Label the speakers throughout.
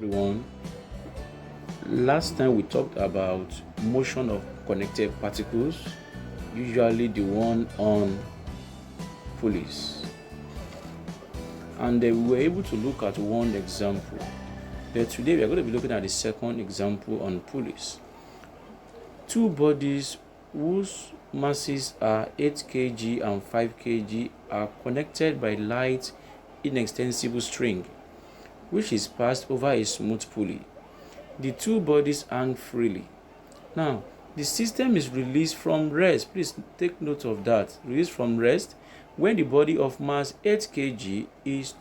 Speaker 1: everyone. Last time we talked about motion of connected particles, usually the one on pulleys, and we were able to look at one example. But today we are going to be looking at the second example on pulleys. Two bodies whose masses are 8 kg and 5 kg are connected by light inextensible string, which is passed over a smooth pulley. The two bodies hang freely. Now, the system is released from rest. Please take note of that. Released from rest when the body of mass 8 kg is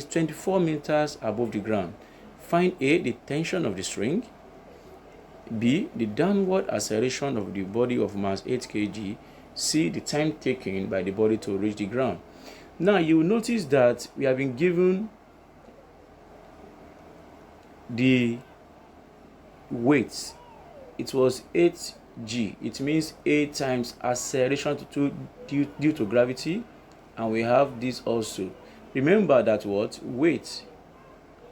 Speaker 1: 24 meters above the ground. Find A, the tension of the string. B, the downward acceleration of the body of mass 8 kg. C, the time taken by the body to reach the ground. Now, you will notice that we have been given the weight. It was 8g. It means 8 times acceleration due to gravity, and we have this also. Remember that what weight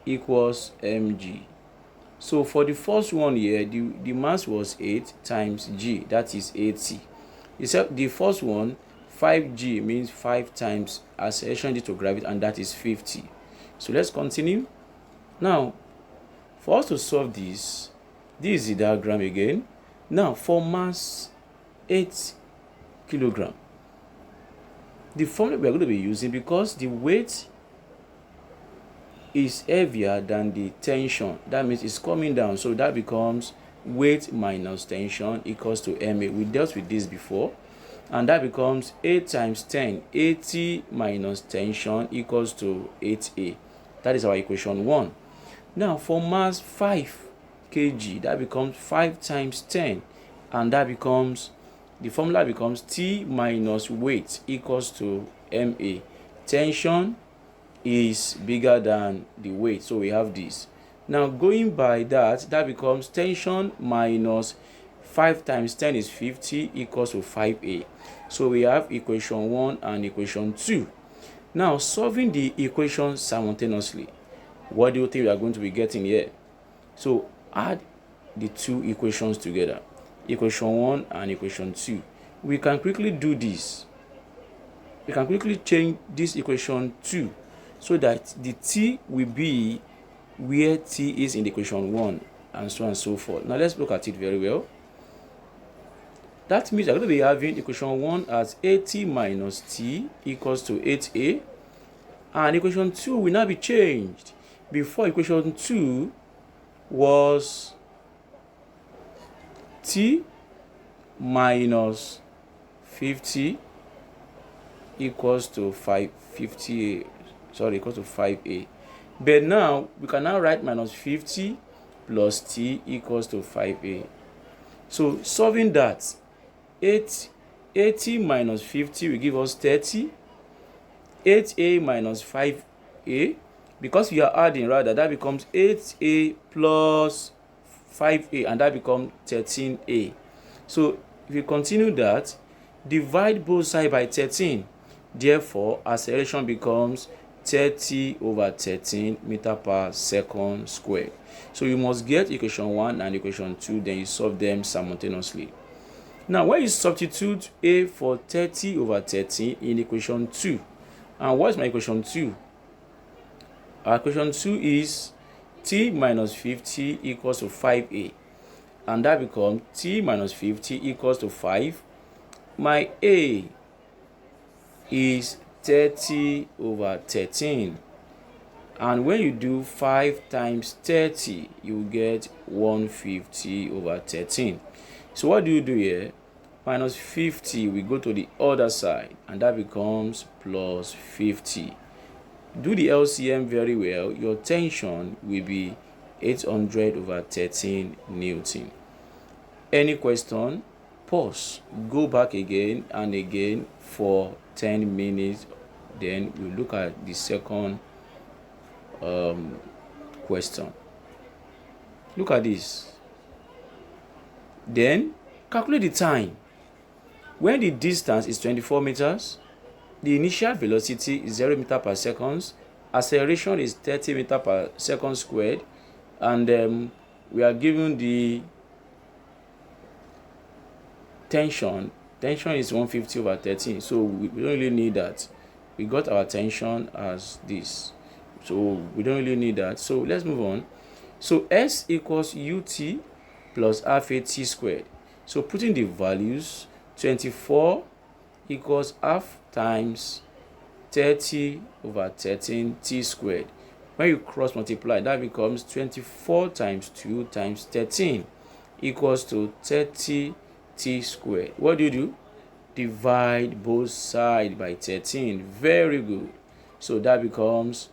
Speaker 1: equals mg. So for the first one here, the mass was 8 times g, that is 80. Except the first one, 5g, means 5 times acceleration due to gravity, and that is 50. So let's continue. Now, for us to solve this is the diagram again. Now, for mass 8 kilogram, the formula we are going to be using, because the weight is heavier than the tension, that means it's coming down, so that becomes weight minus tension equals to ma. We dealt with this before, and that becomes 8 times 10, 80 minus tension equals to 8a. That is our equation 1. Now, for mass 5 kg, that becomes 5 times 10, and that becomes, the formula becomes T minus weight equals to ma. Tension is bigger than the weight, so we have this. Now, going by that becomes tension minus 5 times 10 is 50 equals to 5a. So we have equation 1 and equation 2. Now, solving the equation simultaneously, what do you think we are going to be getting here? So add the two equations together, equation 1 and equation 2. We can quickly do this. We can quickly change this equation 2 so that the t will be where t is in the equation 1, and so on and so forth. Now let's look at it very well. That means we're going to be having equation 1 as 80 minus t equals to 8a, and equation 2 will now be changed. Before, equation 2 was t minus 50 equals to 5a. But now we can now write minus 50 plus t equals to 5a. So solving that, 80 minus 50 will give us 30. 8a minus 5a, because we are adding, rather, that becomes 8a plus 5a, and that becomes 13a. So if you continue that, divide both sides by 13. Therefore, acceleration becomes 30 over 13 meter per second squared. So you must get equation 1 and equation 2, then you solve them simultaneously. Now, when you substitute a for 30 over 13 in equation 2, and what is my equation 2? Our equation 2 is t minus 50 equals to 5a, and that becomes t minus 50 equals to 5. My a is 30 over 13, and when you do 5 times 30, you get 150 over 13. So what do you do here? Minus 50, we go to the other side, and that becomes plus 50. Do the LCM very well. Your tension will be 800 over 13 Newton. Any question? Pause. Go back again and again for 10 minutes. Then we look at the second question. Look at this. Then calculate the time. When the distance is 24 meters, the initial velocity is 0 meter per second, acceleration is 30 meters per second squared, and we are given the tension is 150 over 13, so we don't really need that. We got our tension as this, so we don't really need that. So let's move on. So S equals ut plus half a t squared. So putting the values, 24 equals half times 30 over 13 t squared. When you cross multiply, that becomes 24 times 2 times 13 equals to 30 t squared. What do? Divide both sides by 13. Very good. So that becomes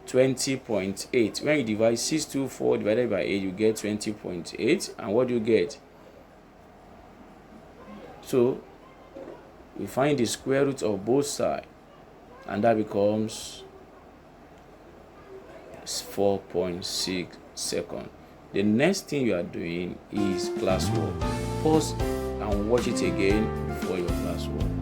Speaker 1: 20.8. When you divide 624 divided by 8, you get 20.8. And what do you get? So we find the square root of both sides, and that becomes 4.6 seconds. The next thing you are doing is classwork. Pause and watch it again before your classwork.